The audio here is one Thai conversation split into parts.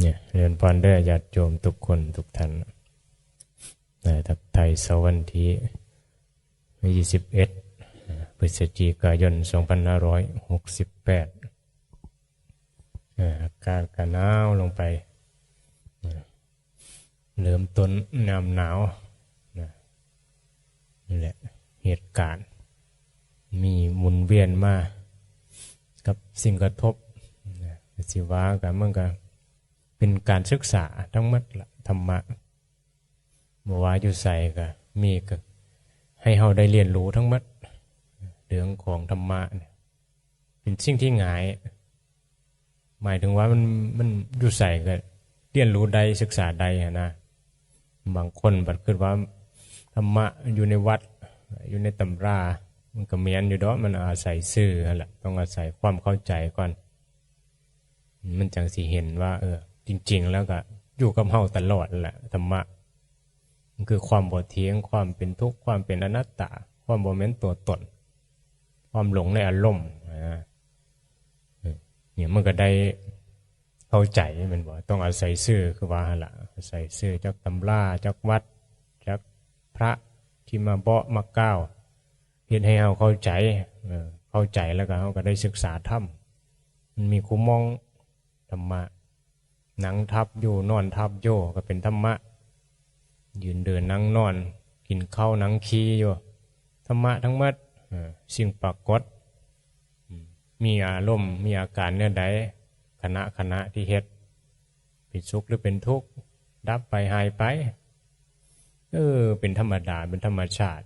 เนี่ยเรียนพรได้ญาติโยมทุกคนทุกท่านทักไทยสวัสดี21 พฤศจิกายน 2568อากาศก็หนาวลงไปเริ่มต้นหนาวนี่แหละเหตุการณ์มีหมุนเวียนมากับสิ่งกระทบสิว่ากันมันก็เป็นการศึกษาทั้งหมดละธรรมะเมื่อวานอยู่ใส่ก็มีก็ให้เราได้เรียนรู้ทั้งหมดเรื่องของธรรมะเนี่ยเป็นสิ่งที่ง่ายหมายถึงว่ามันอยู่ใส่ก็เรียนรู้ใดศึกษาใดนะบางคนบัดคิดว่าธรรมะอยู่ในวัดอยู่ในตำรามันก็เมียนอยู่ดอกมันอาศัยซื่อแหละต้องอาศัยความเข้าใจก่อนมันจังสิเห็นว่าจริงๆแล้วก็อยู่กับเฮาตลอดแหละธรรมะมันคือความบ่เที่ยงความเป็นทุกข์ความเป็นอนัตตาความบ่แม่นตัวตนความหลงในอารมณ์เนี่ยมันก็ได้เข้าใจมันบ่ต้องอาศัยซื่อคือว่าหั่นล่ะอาศัยซื่อจากตำราจากวัดจากพระที่มาเบาะมากล่าวเฮ็ดให้เฮาเข้าใจเข้าใจแล้วก็เฮาก็ได้ศึกษาธรรมมันมีคู่มองธรรมะหนังทับอยู่นอนทับโยก็เป็นธรรมะยืนเดินนั่งนอนกินข้าวนั่งขี้อยู่ธรรมะทั้งหมดสิ่งปรากฏมีอารมณ์มีอาการเนื้อใดขณะที่เฮ็ดเป็นสุขหรือเป็นทุกข์ดับไปหายไปเป็นธรรมดาเป็นธรรมชาติ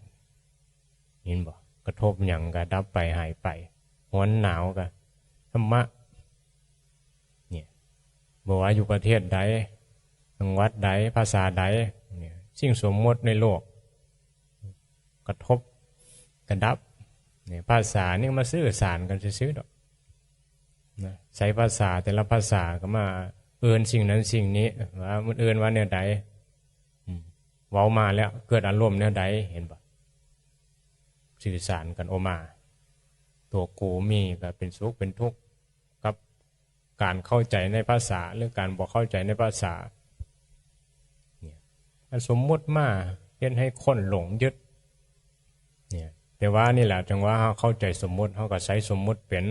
เห็นบ่กระทบหยังก็ดับไปหายไปร้อนหนาวก็ธรรมะเนี่ยบ่ว่าอยู่ประเทศใดจังหวัดใดภาษาใดเนี่ยสิ่งสมมติในโลกกระทบกระดับเนี่ยภาษานี่มาสื่อสารกันซื่อๆดอกนะใช้ภาษาแต่ละภาษาก็มาสิ่งนั้นสิ่งนี้ว่ามันว่าแนวใดเว้ามาแล้วเกิดอารมณ์แนวใดเห็นบ่สื่อสารกันออกมาตัวกูมีก็เป็นสุขเป็นทุกข์กับการเข้าใจในภาษาหรือการบ่เข้าใจในภาษาเนี่ยสมมุติมาเฮ็ดให้คนหลงยึดเนี่ยแต่ว่านี่แหละจังว่าเข้าใจสมมุติเขาก็ใช้สมมุติเป็น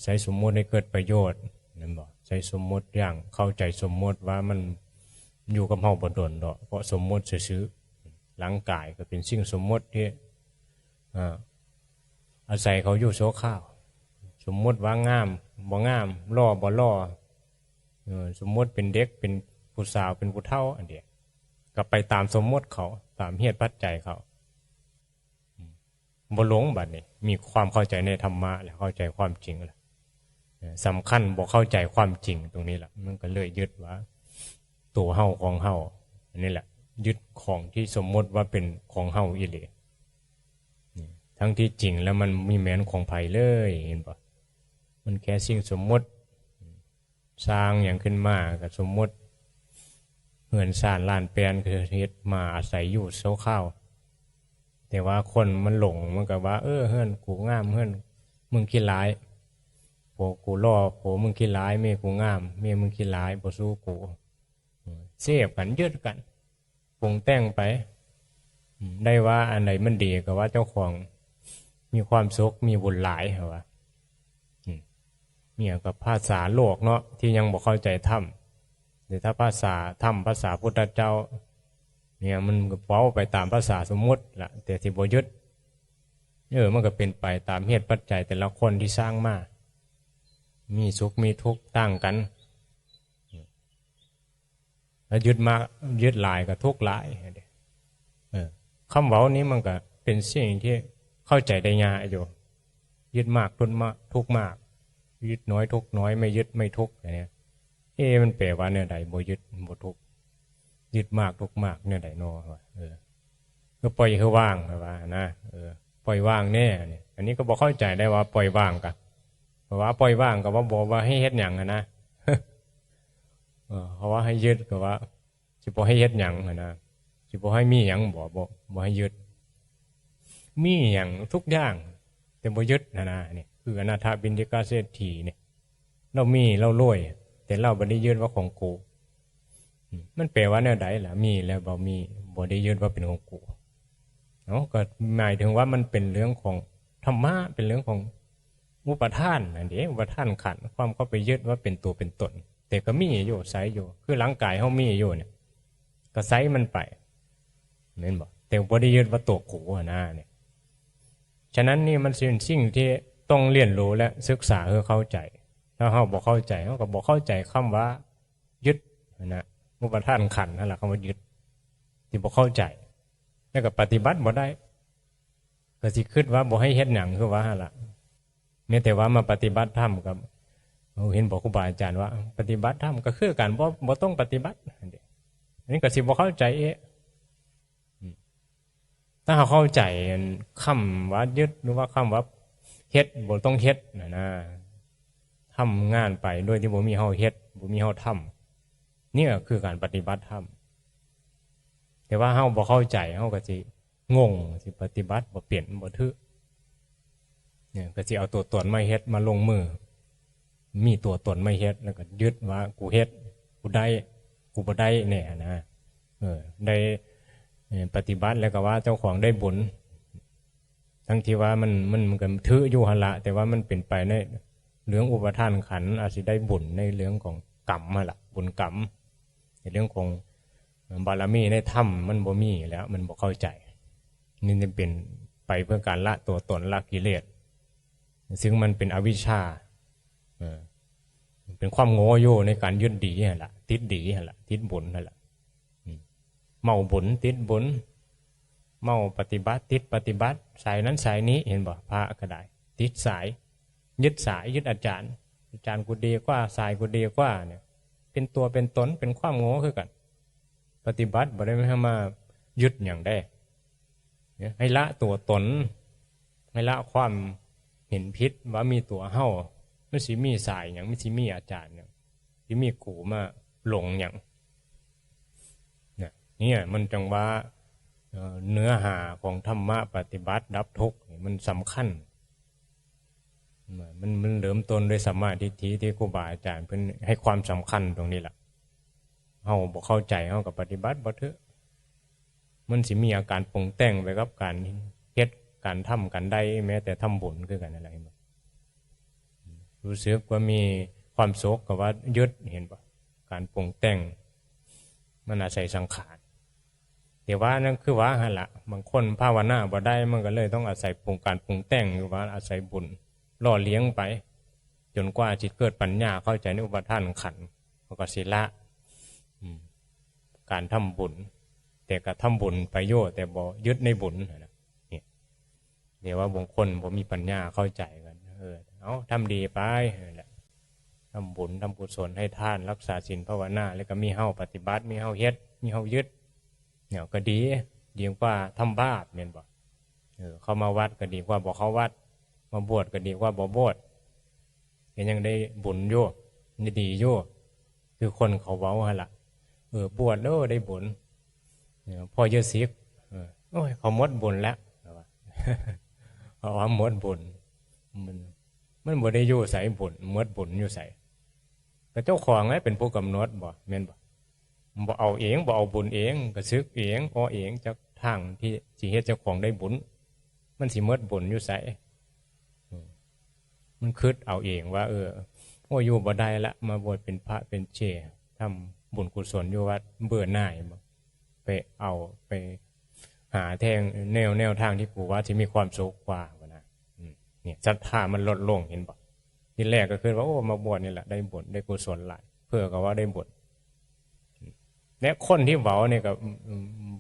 ใช้สมมุติให้เกิดประโยชน์นั่นบ่ใช้สมมุติอย่างเข้าใจสมมุติว่ามันอยู่กับเฮาบ่ดนดอกเพราะสมมุติซื่อๆร่างกายก็เป็นสิ่งสมมุติที่อาศัยเขาอยู่โซข้าวสมมุติว่างามบ่งามล่อบ่ล่อสมมุติเป็นเด็กเป็นผู้สาวเป็นผู้เฒ่าอันเดียวก็ไปตามสมมุติเขาตามเหตุปัจจัยเขาบ่หลงบัดนี้มีความเข้าใจในธรรมะแล้วเข้าใจความจริงแล้วสำคัญบ่เข้าใจความจริงตรงนี้แหละมันก็เลยยึดว่าตัวเฮาของเฮาอันนี้แหละยึดของที่สมมติว่าเป็นของเฮาอีหลีทั้งที่จริงแล้วมันมีแม้นของไผเลยเห็นป่ะมันแค่สิ่งสมมติสร้างอย่างขึ้นมากับสมมติเฮือนซ่านล้านแปลนคือเฮ็ดมาอาศัยอยู่โซข้าวแต่ว่าคนมันหลงมันก็ว่าเฮือนกูงามเฮือนมึงขี้ร้ายโผกูล่อโผมึงขี้ร้ายเมียกูงามเมียมึงขี้ร้ายบ่สู้กูเสียบกันยึดกันปรุงแต่งไปได้ว่าอันไหนมันดีก็ว่าเจ้าของมีความสุขมีบุญหลายเหรอวะเนี่ยกับภาษาโลกเนาะที่ยังบ่เข้าใจธรรมแต่ถ้าภาษาธรรมภาษาพุทธเจ้าเนี่ยมันก็เว้าไปตามภาษาสมมติล่ะแต่ที่บ่ยึดมันก็เป็นไปตามเหตุปัจจัยแต่ละคนที่สร้างมามีสุขมีทุกข์ต่างกันแล้วยึดมากยึดหลายกับทุกข์หลายคำเว้านี้มันก็เป็นสิ่งที่เข้าใจได้ง่ายอยู่ยึดมากทุกข์มากยึดน้อยทุกข์น้อยไม่ยึดไม่ทุกข์อย่างนี้มันแปลว่าเนี่ยใดบ่ยึดบ่ทุกข์ยึดมากทุกข์มากเนี่ยใดนอก็ปล่อยคือว่างว่านะปล่อยว่างแน่เนี่ยอันนี้ก็บ่เข้าใจได้ว่าปล่อยว่างกะเพราะว่าปล่อยว่างก็ว่าบอกว่าให้เฮ็ดหยังนะเพราะว่าให้ยึดก็ว่าสิบ่ให้เฮ็ดหยังนะสิบ่ให้มีหยังบ่ให้ยึดมีหยังทุกอย่างแต่บ่ยึดนะนี่คืออนาถบิณฑิกเศรษฐีเนี่ยเรามีเรารวย แต่เราบ่ได้ยึดว่าของกูมันแปลว่าแนวใดล่ะมีแล้วบ่มีบ่ได้ยึดว่าเป็นของกูเนาะก็หมายถึงว่ามันเป็นเรื่องของธรรมะเป็นเรื่องของอุปทานนั่นเองอุปทานขันธ์ความเข้าไปยึดว่าเป็นตัวเป็นตนแต่ก็มีอยู่ไสอยู่คือร่างกายเฮามีอยู่เนี่ยก็ไสมันไปแม่นบ่แต่บ่ได้ยึดว่าตัวกูนะเนี่ยฉะนั้นนี่มันเป็นสิ่งที่ต้องเรียนรู้และศึกษาให้เข้าใจถ้าเฮาบ่เข้าใจเฮาก็บ่เข้าใจคำว่ายึดนะอุปทานขันธ์นั่นแหละคำว่ายึดที่บ่เข้าใจแล้วก็ปฏิบัติบ่ได้ก็สิคิดว่าบ่ให้เฮ็ดหยังคือว่าหั่นล่ะแม้แต่ว่ามาปฏิบัติธรรมกับเห็นบอกครูบาอาจารย์ว่าปฏิบัติธรรมก็คือการบ่ต้องปฏิบัติอันนี้ก็สิบ่เข้าใจถ้าเราเข้าใจคำว่ายึดหรือว่าคำว่าเฮ็ดบ่ต้องเฮ็ดนะทำงานไปโดยที่บ่มีเฮาเฮ็ดบ่มีเฮาทำนี่คือการปฏิบัติธรรมแต่ว่าเฮาบ่เข้าใจเฮาก็สิงงสิปฏิบัติบ่เปลี่ยนบ่ถือเนี่ยก็สิเอาตัวตนมาเฮ็ดมาลงมือมีตัวตนมาเฮ็ดแล้วก็ยึดว่ากูเฮ็ดกูได้กูบ่ได้แน่นะได้ปฏิบัติแล้วก็ว่าเจ้าของได้บุญทั้งที่ว่ามันก็ถืออยู่หั่นละแต่ว่ามันเป็นไปในเรื่องอุปทานขันธ์อาจสิได้บุญในเรื่องของกรรมหั่นล่ะบุญกรรมในเรื่องของบารมีในธรรมมันบ่มีแล้วมันบ่เข้าใจนี่จะเป็นไปเพื่อการละตัวตนละกิเลสซึ่งมันเป็นอวิชชาเป็นความโง่โย่ในการยึดดีหั่นล่ะติดดีหั่นล่ะติดบุญหั่นล่ะเมาบุญติดบุญเมาปฏิบัติติดปฏิบัติสายนั้นสายนี้เห็นบ่พระก็ได้ติดสายยึดอาจารย์กูดีกว่าสายกูดีกว่าเนี่ยเป็นตัวเป็นตนเป็นความโง่คือกันปฏิบัติบ่ได้มายึดอย่างใดให้ละตัวตนให้ละความเห็นผิดว่ามีตัวเฮามันสิมีสายหยังมันสิมีอาจารย์หยังสิมีกูมาหลงหยังเนี่ยมันจังว่าเนื้อหาของธรรมะปฏิบัติดับทุกข์มันสำคัญมันเริ่มต้นด้วยสัมมาทิฏฐิที่ครูบาอาจารย์เพิ่นให้ความสำคัญตรงนี้ล่ะเฮาบ่เข้าใจเฮาก็ปฏิบัติบ่ถือมันสิมีอาการปรุงแต่งไปกับการเฮ็ดการทำกันได้แม้แต่ทำบุญคือกันอะไรรู้สึกว่ามีความสุขกับว่ายึดเห็นป่ะการปรุงแต่งมันอาศัยสังขารแต่ว่านั่นคือว่าหั่นล่ะบางคนภาวนาบ่ได้มันก็เลยต้องอาศัยการปรุงแต่งหรือว่าอาศัยบุญล่อเลี้ยงไปจนกว่าจิตเกิดปัญญาเข้าใจในอุปทานขันธ์ก็สิละการทำบุญแต่ก็ทำบุญประโยชน์แต่บ่ยึดในบุญนะนี่เดี๋ยวว่าบางคนบ่มีปัญญาเข้าใจกันเอาทำดีไปแหละทำบุญทำกุศลให้ทานรักษาศีลภาวนาแล้วก็มีเฮาปฏิบัติมีเฮาเฮ็ดมีเฮายึดเนี่ยก็ดีกว่าทำบาปแม่นบ่เข้ามาวัดก็ดีกว่าบ่เข้าวัดมาบวชก็ดีกว่าบ่บวชยังได้บุญอยู่นี่ดีอยู่คือคนเขาเว้าหั่นล่ะบวชแล้วได้บุญพอเยอะสิกโอ้ยเขาหมดบุญแล้วเขาว่าหมดบุญมันบ่ได้อยู่ใส่บุญหมดบุญอยู่ใส่แต่เจ้าของไงเป็นผู้กำหนดบ่แม่นบ่เอาเองบ่เอาบุญเองก็ซึกเองอ้อเองจากทางที่สิเฮ็ดเจ้าของได้บุญมันสิหมดบุญอยู่ใส่มันคิดเอาเองว่าโอ้อยู่บ่ได้ละมาบวชเป็นพระเป็นเชทำบุญกุศลอยู่วัดเบื่อหน่ายบ่ไปเอาไปหาแทงแนวทางที่กูว่าที่มีความสุขกว่านะเนี่ยศรัทธามันลดลงเห็นบ่ทีแรกก็คือว่าโอ้มาบวชนี่แหละได้บุญได้กุศลหลายเพื่อก็ว่าได้บุญและคนที่เว้าเนี่ยก็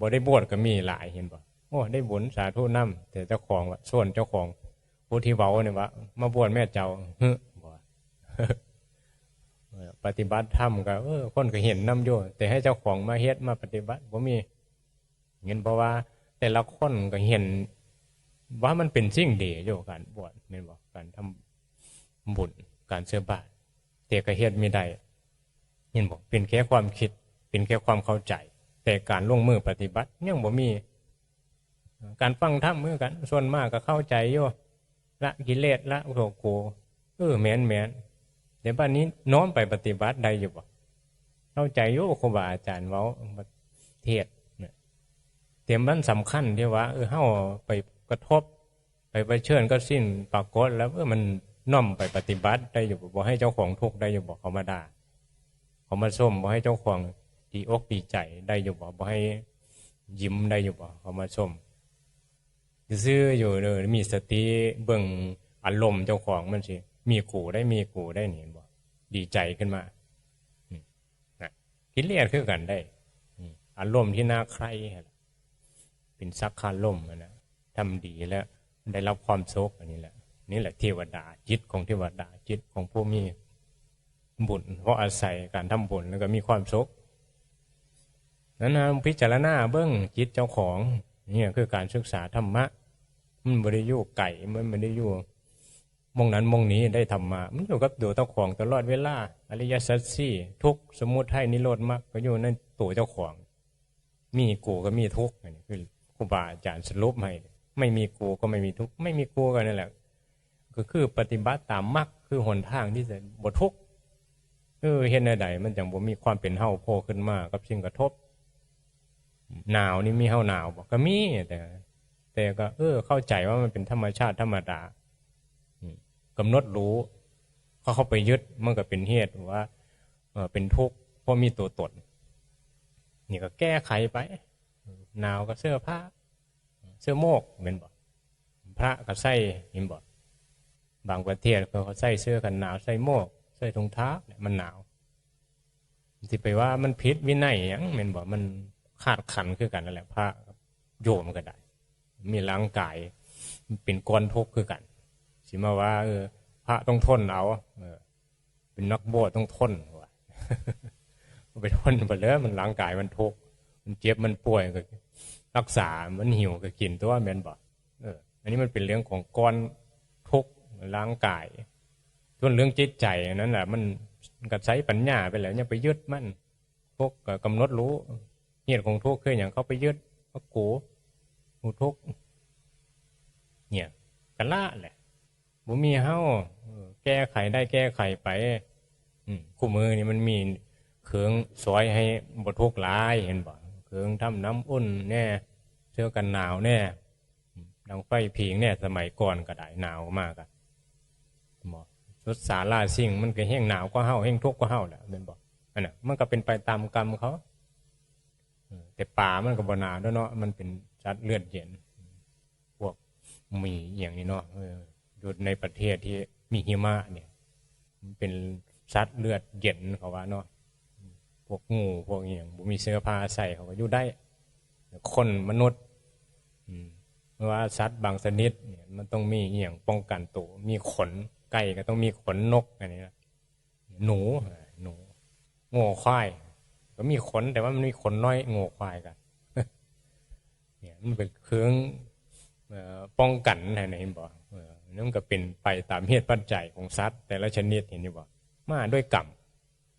บ่ได้บวชก็มีหลายเห็นบ่โอ้ได้บุญสาธุนำแต่เจ้าของว่าส่วนเจ้าของผู้ที่เว้าเนี่ยว่ามาบวชแม่เจ้าบ่ปฏิบัติธรรมก็คนก็เห็นนำอยู่แต่ให้เจ้าของมาเฮ็ดมาปฏิบัติบ่มีเงินเพราะว่าแต่ละคนก็เห็นว่ามันเป็นสิ่งดีอยู่การบวชแม่นบ่การทำบุญการเสื้อบาตรแต่ก็เฮ็ดไม่ได้เห็นบ่เป็นแค่ความคิดเป็นแค่ความเข้าใจแต่การลงมือปฏิบัติยังบ่มีการฟังธรรมเหมือนกันส่วนมากก็เข้าใจอยู่ละกิเลสละโลภโกรธแม่นแต่ แต่บัดนี้น้อมไปปฏิบัติได้อยู่บ่เข้าใจอยู่ครูบาอาจารย์เว้าเทศเนี่ยแต่มันสำคัญที่ว่าเฮาไปกระทบไปเผชิญก็สิ้นปรากฏแล้วมันน้อมไปปฏิบัติได้อยู่บ่ให้เจ้าของทุกข์ได้อยู่บ่เขามาด่าเขามาส้มบ่ให้เจ้าของดีอกดีใจได้อยู่บ่ให้ยิ้มได้อยู่บ่เขามาส้มซื่ออยู่เลยมีสติเบิ่งอารมณ์เจ้าของมันสิมีกูได้นี่บ่ดีใจขึ้นมากิเลสคือกันได้อารมณ์ที่น่าใคร่เป็นสักคารมนะทำดีแล้วได้รับความสุขอันนี้แหละนี่แหละเทวดาจิตของเทวดาจิตของผู้มีบุญเพราะอาศัยการทำบุญแล้วก็มีความสุขนั้นนะพิจารณาเบื้องจิตเจ้าของนี่คือการศึกษาธรรมะมันไม่ได้อยู่ไก่มันไม่ได้อยู่มองนั้นมองนี้ได้ธรรมะมันอยู่กับตัวเจ้าของตลอดเวลาอริยสัจสี่ทุกสมุทัยนิโรธมรรคก็อยู่ในตัวเจ้าของมีกูก็มีทุกข์นี่คือครูบาอาจารย์สรุปให้ไม่มีกูก็ไม่มีทุกข์ไม่มีกูก็นั่นแหละก็คือปฏิบัติตามมรรคคือหนทางที่จะบ่ทุกข์เห็นใดมันจังบ่มีความเป็นเฮาโผล่ขึ้นมากับสิ่งกระทบหนาวนี่มีเฮาหนาวบ่ก็มีแต่ก็เข้าใจว่ามันเป็นธรรมชาติธรรมดากำหนดรู้เข้าไปยึดมันก็เป็นเหตุว่าเป็นทุกข์เพราะมีตัวตนนี่ก็แก้ไขไปหนาวก็เสื้อผ้าเสื้อโมกเป็นบ่พระก็ใส่เห็นบ่บางประเทศเขาใส่เสื้อกันหนาวใส่โมกใส่ถุงเท้ามันหนาวสิไปว่ามันผิดวินัยหยังแม่นบ่มันขาดขันคือกันนั่นแหละพระโยมก็ได้มีร่างกายเป็นก้อนทุกข์คือกันสิมาว่าพระต้องทนเอาเป็นนักบวชต้องทนว่ะไปทนไปเลยมันร่างกายมันทุกข์มันเจ็บมันป่วยก็รักษามันหิวก็กินตัวแม่นบ่อันนี้มันเป็นเรื่องของก้อนทุกข์ร่างกายส่วนเรื่องจิตใจนั้นแหละมันก็ใช้ปัญญาไปแล้วเนี่ยไปยึดมันทุกข์ก็กำหนดรู้เหตุของทุกข์คืออย่างเขาไปยึดว่ากูทุกข์เนี่ยกันละแหละบ่มีเฮาแก้ไขได้แก้ไขไปคู่มือนี่มันมีเครื่องสวยให้บ่ทุกข์หลายเห็นบ่เครื่องทำน้ำอุ่นแน่เสื้อกันหนาวแน่ดังไฟผิงแน่สมัยก่อนก็ได้หนาวมากอ่ะบ่สุดสาราสิ่งมันก็แห้งหนาวก็เฮาแห้งทุกข์ก็เฮาแหละแม่นบ่อันน่ะมันก็เป็นไปตามกรรมเขาแต่ป่ามันก็บ่หนาวด้วยเนาะมันเป็นสัตว์เลือดเย็นพวกมีอย่างนี้เนาะอยู่ในประเทศที่มีหิมะเนี่ยมันเป็นสัตว์เลือดเย็นเขาว่าเนาะพวกงูพวกอย่างบ่มีเสื้อผ้าใส่เขาก็อยู่ได้คนมนุษย์เพราะว่าสัตว์บางชนิดเนี่ยมันต้องมีอย่างป้องกันตัวมีขนไก่ก็ต้องมีขนนกอันนี้นะหนูโง่ควายก็มีขนแต่ว่ามันมีขนน้อยโง่ควายกันเนี่ยมันเป็นเครื่องป้องกันนะเห็นบ่นั่นก็เป็นไปตามเหตุปัจจัยของสัตว์แต่ละชนิดเห็นบ่มาด้วยกรรม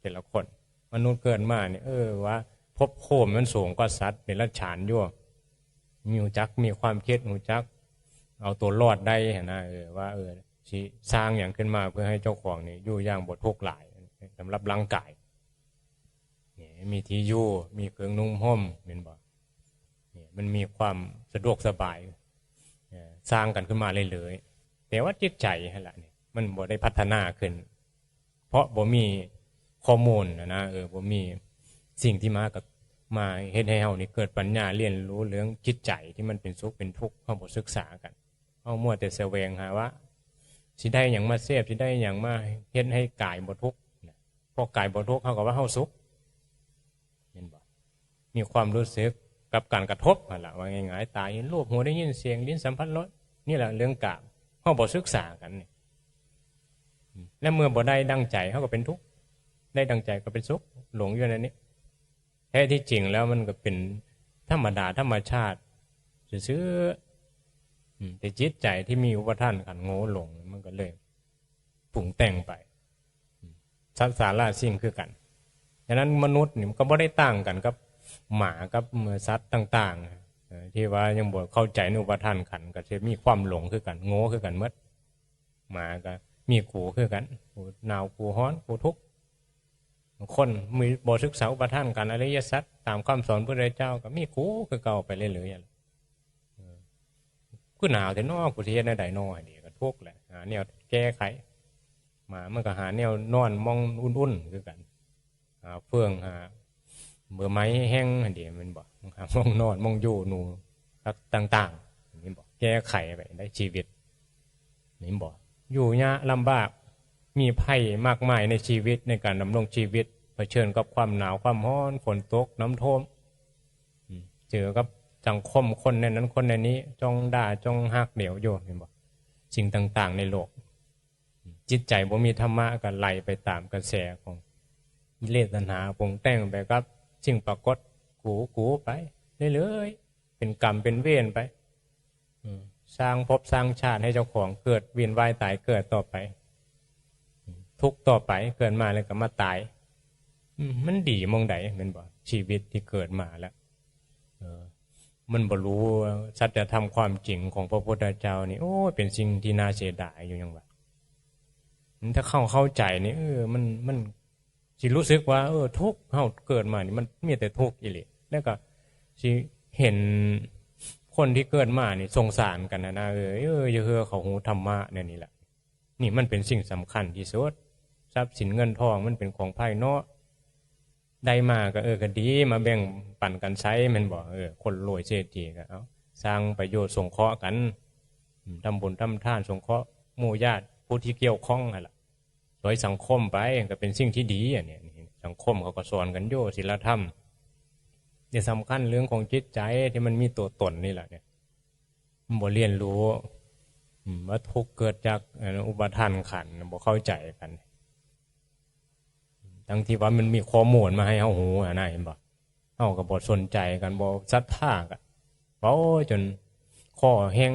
แต่ละคนมนุษย์เกิดมาเนี่ยว่าภพภูมิมันสูงกว่าสัตว์เป็นละฉานอยู่มีหูจักมีความคิดหูจักเอาตัวรอดได้นะว่าสิสร้างอย่างขึ้นมาเพื่อให้เจ้าของนี่อยู่อย่างบ่ทุกข์หลายสำหรับร่างกายนี่มีที่อยู่มีเครื่องนุ่งห่มเห็นบ่นี่มันมีความสะดวกสบายสร้างกันขึ้นมาเลยๆแต่ว่าจิตใจหั่นล่ะนี่มันบ่ได้พัฒนาขึ้นเพราะบ่มีข้อมูลนะบ่มีสิ่งที่มากับมาเฮ็ดให้เฮานี่เกิดปัญญาเรียนรู้เรื่องจิตใจที่มันเป็นสุขเป็นทุกข์เฮาบ่ศึกษากันเฮามัวแต่แสวงหาว่าสิได้หยังมาเสพสิได้หยังมาเฮ็ดให้กายบ่ทุกข์พอกายบ่ทุกข์เฮาก็ว่าเฮาสุขเห็นบ่มีความรู้สึกกับการกระทบนั่นล่ะว่าง่ายๆตาเห็นรูปหูได้ยินเสียงลิ้นสัมผัสรสนี่แหละเรื่องกามเฮาบ่ศึกษากันนี่และเมื่อบ่ได้ดังใจเฮาก็เป็นทุกข์ได้ดังใจก็เป็นสุขหลงอยู่ในนี้แท้ที่จริงแล้วมันก็เป็นธรรมดาธรรมชาติซื่อแต่จิตใจที่มีอุปทานขันโง่หลงมันก็เลยปรุงแต่งไปสัตว์สาราสิ่งคือกันฉะนั้นมนุษย์นี่มันก็บ่ได้ต่างกันกับหมากับสัตว์ต่างๆที่ว่ายังบ่เข้าใจในอุปทานขันก็จะมีความหลงคือกันโง่คือกันหมดหมาก็ มีกูคือกันกูหนาวกูร้อนกูทุกข์คนมีบ่ศึกษาอุปทานกันอริยสัจตามคำสอนพระพุทธเจ้าก็มีกูคือเก่าไปเรื่อยๆกูหนาวแต่นอกกูเทียนในใดนอดีก็ทุกข์แหละหาแนวแก้ไขมามันก็หาแนวนอนมองอุ่นๆคือกันหาเฟืองหาเมื่อไม้แห้งดีมันบอกหามองนอนมองอยู่หนูต่างๆนี่บอกแก้ไขไปได้ชีวิตนี่บอกอยู่ยะลำบากมีภัยมากมายในชีวิตในการดำรงชีวิตเผชิญกับความหนาวความร้อนฝนตกน้ำท่วมเจอกับสังคมคนในนั้นคนในนี้จงด่าจงหักเหนียวโยนี่บอกสิ่งต่างๆในโลกจิตใจบ่มีธรรมะก็ไหลไปตามกระแสของกิเลสตัณหาปรุงแต่งไปกับสิ่งปรากฏกูไปเรื่อยๆเป็นกรรมเป็นเวรไปสร้างภพสร้างชาติให้เจ้าของเกิดเวียนว่ายตายเกิดต่อไปทุกต่อไปเกิดมาแล้วก็มาตายมันดีมองใดมันบอกชีวิตที่เกิดมาแล้วมันบ่รู้สัจธรรมความจริงของพระพุทธเจ้านี่โอ้เป็นสิ่งที่น่าเสียดายอยู่อย่างว่าถ้าเข้าใจนี่มันสิรู้สึกว่าทุกข์เฮาเกิดมานี่มันมีแต่ทุกข์อีหลีแล้วก็สิเห็นคนที่เกิดมานี่สงสารกันนะอย่าเฮือเขาหูธรรมะเนี่ยนี่แหละนี่มันเป็นสิ่งสำคัญที่สุดทรัพย์สินเงินทองมันเป็นของภายนอกได้มาก็ก็ดีมาแบ่งปันกันใช้มันบอกคนรวยเศรษฐีก็เอาสร้างประโยชน์สงเคราะห์กันทำบุญทำทานสงเคราะห์หมู่ญาติผู้ที่เกี่ยวข้องอะไรสวยสังคมไปก็เป็นสิ่งที่ดีเนี่ยสังคมเขาก็สอนกันโยศีลธรรมเนี่ยสำคัญเรื่องของจิตใจที่มันมีตัวตนนี่แหละเนี่ยมันบ่เรียนรู้ว่าทุกข์เกิดจากอุปทานขันธ์บ่เข้าใจกันทั้งที่ว่ามันมีข้อมูลมาให้เฮาหูนะเห็นบ่เฮาก็บ่สนใจกันบ่ศรัทธากันเว้าจนคอแห้ง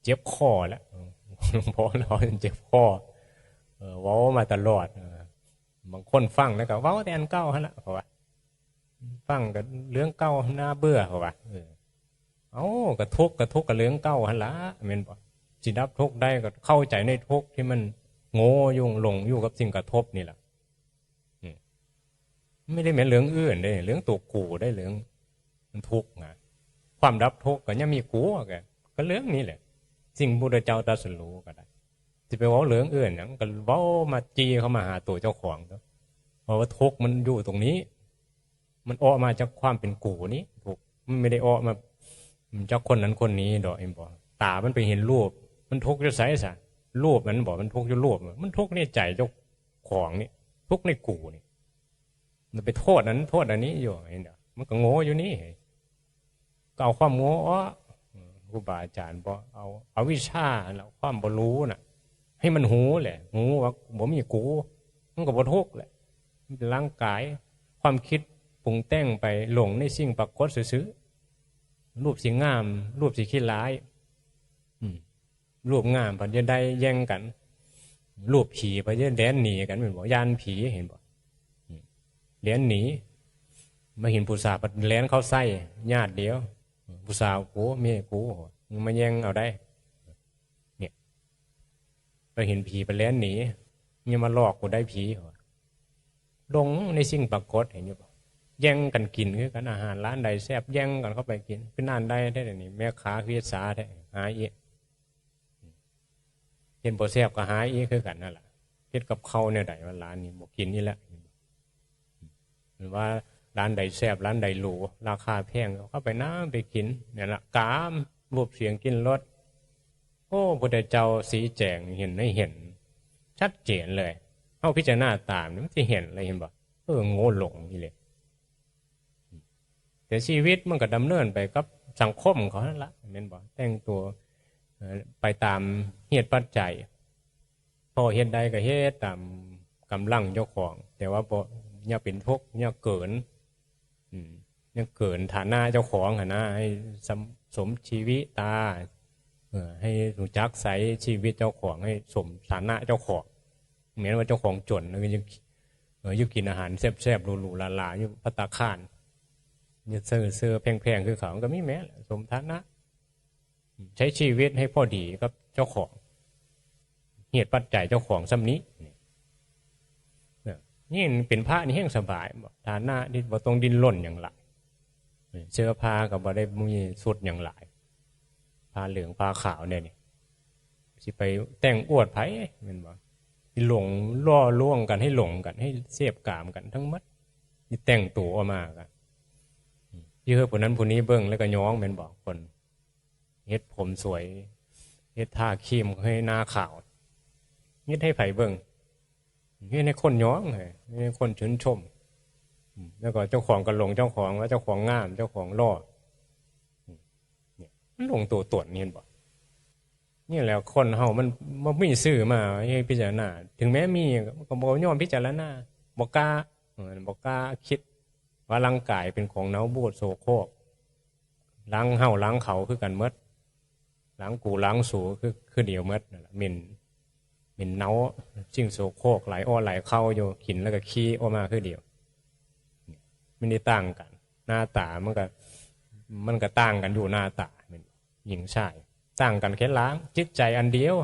เจ็บคอแล้วหลวงพ่อเราเจ็บคอเว้ามาตลอดบางคนฟังแล้วก็เว้าแต่อันเก่าหั่นล่ะเพราะว่าฟังก็เรื่องเก่าน่าเบื่อเพราะว่าก็ทุกข์กับเรื่องเก่าหั่นล่ะแม่นบ่สิดับทุกข์ได้ก็เข้าใจในทุกข์ที่มันโง่ยุ่งหลงอยู่กับสิ่งกระทบนี่ล่ะไม่ได้แม้เรื่องอื่นได้เรื่องตัวกูได้เรื่องมันทุกข์นะความดับทุกข์ก็ยังมีกูก็เรื่องนี้แหละสิ่งพุทธเจ้าตรัสรู้ก็ได้จะไปเว้าเรื่องอื่นหยังก็เว้ามาจี้เข้ามาหาตัวเจ้าของเพราะว่าทุกข์มันอยู่ตรงนี้มันออกมาจากความเป็นกูนี้ทุกข์มันไม่ได้ออกมาจากคนนั้นคนนี้ดอกเอ็มบอกตามันไปเห็นรูปมันทุกข์อยู่ไสซะรูปมันบอกมันทุกข์อยู่รูปมันทุกข์ในใจเจ้าของนี่ทุกข์ในกูนี่มันไปโทษนั้นโทษอันนี้อยู่เห็นเด้อมันก็โง่อยู่นี่ก็เอาความโง่ครูบาอาจารย์บอกเอาวิชาแล้วความบ่รู้น่ะให้มันหูแหละหูว่าบ่มีกูมันก็บ่ทุกข์แหละร่างกายความคิดปรุงแต่งไปหลงในสิ่งปรากฏซื่อๆรูปสิงามรูปสิขี้ร้ายรูปงามพันจะได้แย่งกันรูปผีพันจะแดนหนีกันเหมือนบอกยานผีเห็นบอกแดนหนีมาเห็นผู้สาวแลนเข้าไส้ญาติเดียวผู้สาวกูเมียกูมาแย่งเอาได้เนี่ยไปเห็นผีไปแลนหนียังมาหลอกกูได้ผีหลงในสิ่งปรากฏเห็นอยู่ป่ะแย่งกันกินคือกันอาหารร้านใดแซ่บแย่งกันเข้าไปกินเป็นนานได้ได้แต่นี่แม่ค้าคือสาแท้หาอีเห็นบ่แซ่บก็หาอีคือกันนั่นแหละเฮ็ดกับเขาเนี่ยใดว่าร้านนี้บ่กินนี่แหละหรือว่าร้านใดแซ่บร้านใดหรูราคาแพงเข้าไปน้ำไปกินเนี่ยละกามรูปเสียงกินรสโอ้พุทธเจ้าสีแจงเห็นให้เห็นชัดเจนเลยเอาพิจารณาตามนี่มันจะเห็นอะไรเห็นบ่โง่หลงนี่เลยแต่ชีวิตมันก็ดำเนินไปกับสังคมเขานั่นละเห็นบ่แต่งตัวไปตามเหตุปัจจัยพอเฮ็ดใดก็เฮ็ดตามกำลังเจ้าของแต่ว่าบ่อย่าเป็นทุกข์อย่าเกินอย่าเกินฐานะเจ้าของนะให้สมชีวิตตาให้รู้จักใส่ชีวิตเจ้าของให้สมฐานะเจ้าของเหมือนว่าเจ้าของจนแล้วก็ยังกินอาหารแซ่บๆหรูๆหลาๆอยู่ภัตตาคารเนี่ยเสื้อแพงๆคือเขาก็ไม่แม้สมฐานะใช้ชีวิตให้พอดีกับเจ้าของ เหตุปัจจัยเจ้าของซ้ำนี้นี่เป็นพระนี่แห้งสบายบอกฐานะที่บ่ต้องดิ้นรนอย่างไรเสื้อผ้าก็บ่ได้มีสุดอย่างไรผ้าเหลืองผ้าขาวเนี่ยนี่สิไปแต่งอวดไผ่แม่นบ่ที่หลงล่อล่วงกันให้หลงกันให้เสียบกามกันทั้งมัดที่แต่งตัวออกมากันที่เฮ้อผู้นั้นผู้นี้เบิ่งแล้วก็ย้องแม่นบ่คนเฮ็ดผมสวยเฮ็ดท่าครีมให้หน้าขาวเฮ็ดให้ไผเบิ่งเฮ็ดให้คนย้องให้คนชื่นชมแล้วก็เจ้าของก็หลงเจ้าของว่าเจ้าของงามเจ้าของล่อเนี่ยมันหลงตัวตนนี่เห็นบ่นี่แหละคนเฮามันไม่มีซื่อมาให้พิจารณาถึงแม้มีก็บ่ยอมพิจารณาบ่กล้าคิดว่าร่างกายเป็นของเน่าบูดโสโครกล้างเฮาล้างเขาคือกันหมดล้างกูล้างสูคือเดียวหมดนั่นล่ะเหม็นเน่าสิ่งโสโครกไหลอ้อไหลเข้าอยู่ขินแล้วก็ขี้ออกมาคือเดียวไม่ได้ต่างกันหน้าตามันก็ต่างกันอยู่หน้าตาหญิงชายต่างกันแค่ล้างจิตใจอันเดียว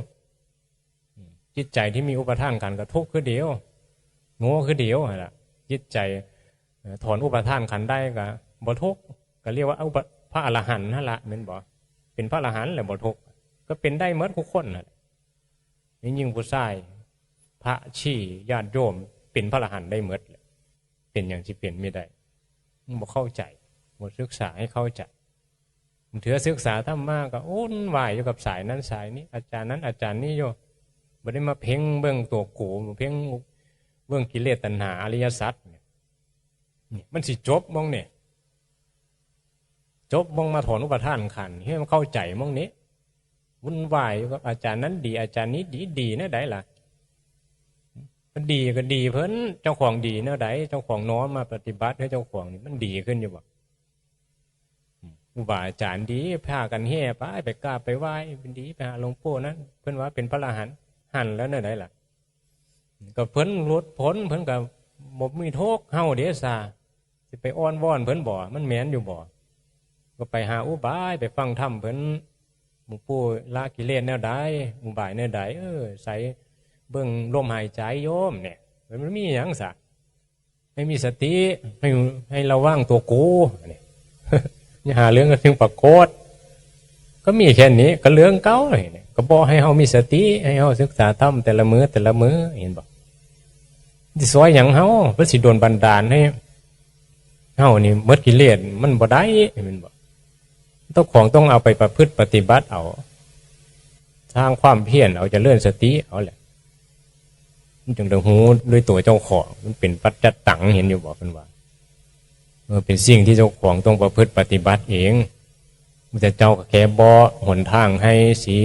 จิตใจที่มีอุปทานกันก็ทุกข์คือเดียวโง่คือเดียวล่ะจิตใจถอนอุปทานขันได้ก็บ่ทุกข์ก็เรียกว่าพระอรหันต์นั่นละเป็นบ่เป็นพระอรหันต์แหละบ่ทุกข์ก็เป็นได้หมดทุกคนน่ะยิ่งผู้ชายพระชีญาติโยมเป็นพระอรหันต์ได้หมดเป็นอย่างที่เป็นไม่ได้บ่เข้าใจบ่ศึกษาให้เข้าใจถือศึกษาธรรมะก็วุ่นวายอยู่กับสายนั้นสายนี้อาจารย์นั้นอาจารย์นี้โยบ่ได้มาเพ่งเบื้องตัวกูเพ่งเบื้องกิเลสตัณหาอริยสัจเนี่ยมันสิจบมองเนี่ยจบมองมาถอนอุปทานขันให้มันเข้าใจมองนี้วุ่นวายอยู่กับอาจารย์นั้นดีอาจารย์นี้ดีนะได้ล่ะมันดีก็ดีเพิ่นเจ้าของดีนะได้เจ้าของน้อมมาปฏิบัติให้เจ้าของนี่มันดีขึ้นอยู่บ่อุบาอาจารย์ดีพากันแห่ไปกราบไปไหว้เป็นดีไปหาหลวงปู่นั้นเพิ่นว่าเป็นพระอรหันต์หันแล้วเนี่ยได้ล่ะก็เพิ่นหลุดพ้นเพิ่นก็บ่มีโทษเฮาเด้ซะสิไปอ้อนวอนเพิ่นบ่มันแม่นอยู่บ่ก็ไปหาอุบายไปฟังธรรมเพิ่นหลวงปู่ละกิเลสแนวใดอุบายแนวใดใส่เบิ่งลมหายใจโยมเนี่ยมันมีหยังซะให้มีสติให้ระวังตัวกูนี่อย่าหาเรื่องกันถึงปรากฏก็มีแค่นี้ก็เรื่องเก่าเลยก็บอกให้เฮามีสติให้เฮาศึกษาธรรมแต่ละมื้อเห็นบ่ที่ซอยหยังเฮาเพิ่นสิโดนบันดาลให้เฮานี่หมดกิเลสมันบ่ได้เห็นบ่ต้องเอาไปประพฤติปฏิบัติเอาสร้างความเพียรเอาเจริญสติเอาแหละมันจึงได้ฮู้ด้วยตัวเจ้าของมันเป็นปัจจัตตังเห็นอยู่บ่เพิ่นว่าเป็นสิ่งที่เจ้าของต้องประพฤติปฏิบัติเองมันจะเจ้าแค่บอกหนทางให้สี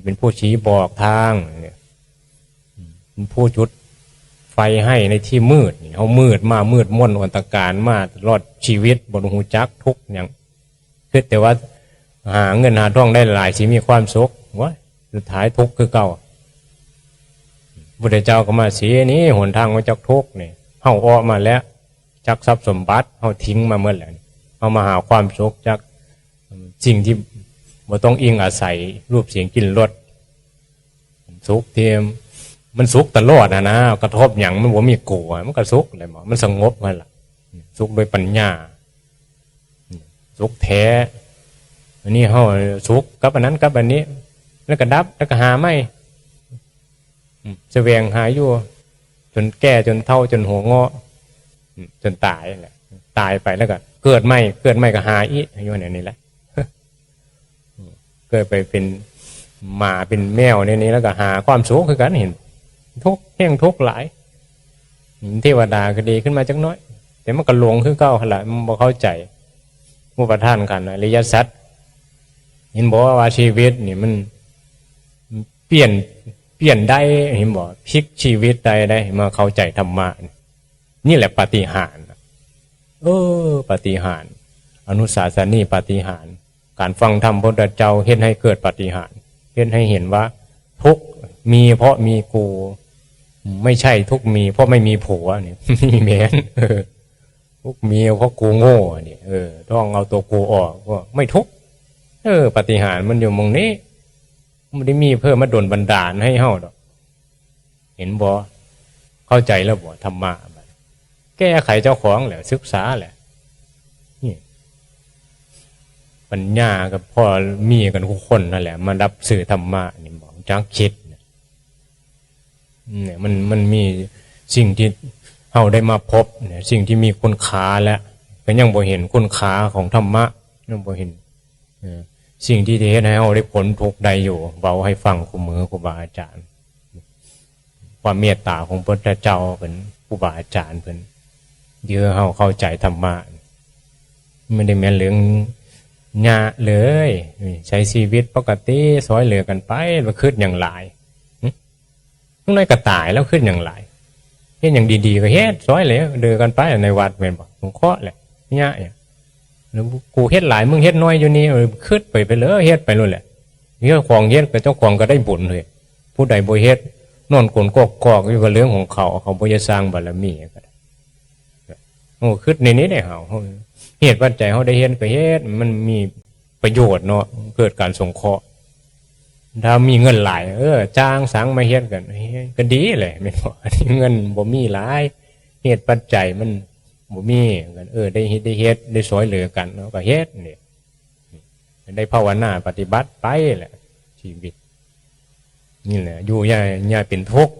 เป็นผู้ชี้บอกทางเป็นผู้จุดไฟให้ในที่มืดเขามืดมามืดม่นอันตรการมาตลอดชีวิตบนหูจักทุกอย่างคือแต่ว่าหาเงินหาทองได้หลายสิมีความสุขวะสุดท้ายทุกข์คือเก่าพุทธเจ้าก็มาสีนี้หนทางมาจากทุกข์นี่เข้าออกมาแล้วจักทรัพย์สมบัติเขาทิ้งมาเมื่อไหร่เอามาหาความสุขจากสิ่งที่บ่ต้องอิงอาศัยรูปเสียงกลิ่นรสสุขเทียมมันสุขตลอดนะกระทบอย่างมันบ่มีกลัวมันก็สุขเลยมั้งมันสงบมันล่ะสุขโดยปัญญาสุขแท้อันนี้เขาสุขกับอันนั้นกับอันนี้แล้วก็ดับแล้วก็หาไม่แสวงหาอยู่จนแก่จนเฒ่าจนหัวงอจนตายแหละตายไปแล้วก็เกิดใหม่ก็หาอีกอยู่ในนี้แหละเกิดไปเป็นหมาเป็นแมวในนี้แล้วก็หาความสุขคือกันเห็นทุกแห่งทุกหลายเทวดาก็ดีขึ้นมาจักน้อยแต่มันก็หลงคือเก่าหั่นล่ะมันบ่เข้าใจอุปทานกันอริยสัจเห็นบอกว่าชีวิตนี่มันเปลี่ยนได้เห็นบอกพลิกชีวิตได้มาเข้าใจธรรมะนี่แหละปาฏิหาริย์ปาฏิหาริย์อนุสาสนีปาฏิหาริย์การฟังธรรมพระพุทธเจ้าเห็นให้เกิดปาฏิหาริย์เห็นให้เห็นว่าทุกมีเพราะมีกูไม่ใช่ทุกมีเพราะไม่มีผัวนี่มีแม้นทุกมีเพราะกูโง่นี่ต้องเอาตัวกูออกก็ไม่ทุกปาฏิหาริย์มันอยู่ตรงนี้ ไม่ได้มีเพื่อมาดลบันดาลให้เฮาดอกเห็นบ่เข้าใจแล้วบ่ธรรมะแก้ไขเจ้าของแหละศึกษาแหละนี่ปัญญากับพ่อมีกันทุกคนนั่นแหละมารับสื่อธรรมะนี่บอกจักคิดเนี่ยมันมีสิ่งที่เฮาได้มาพบเนี่ยสิ่งที่มีคุณค่าแล้วก็ยังบ่เห็นคุณค่าของธรรมะยังบ่เห็นสิ่งที่เฮ็ดให้เฮาได้ผลทุกข์ใดอยู่เบาให้ฟังครูมือครูบาอาจารย์ความเมตตาของพระพุทธเจ้าเป็นครูบาอาจารย์เพิ่นเยอะเฮาเข้าใจธรรมะไม่ได้แม่นเรื่องยะเลยใช้ชีวิตปกติซอยเหลือกันไปแล้วขึ้นอย่างหลายทั้งในกระต่ายแล้วขึ้นอย่างหลายเฮ็ดอย่างดีๆก็เฮ็ดซอยเหลือเดินกันไปในวัดแม่นบ่สงเคราะห์แหละยะเนี่ยแล้วกูเฮ็ดหลายมึงเฮ็ดน้อยอยู่นี่ขึ้นไปเลยเฮ็ดไปเลยแหละเจ้าของเฮ็ดกับเจ้าของก็ได้บุญเลยผู้ใดบ่เฮ็ดนอนกลนกอกอยู่กับเรื่องของเขาบ่จะสร้างบารมีก็ได้โอ้ขึ้นในนี้ได้เฮาเหตุปัจจัยเฮาได้เฮ็ดก็เฮ็ดมันมีประโยชน์เนาะเกิดการสงเคราะห์ถ้ามีเงินหลายจ้างสังมาเฮ็ดกันก็ดีเลยแม่นบ่เงินบ่มีหลายเหตุปัจจัยมันบ่มีกันได้เฮ็ดได้ช่วยเหลือกันเนาะก็เฮ็ดนี่ได้ภาวนาปฏิบัติไปแหละชีวิตนี่แหละอยู่อย่าเป็นทุกข์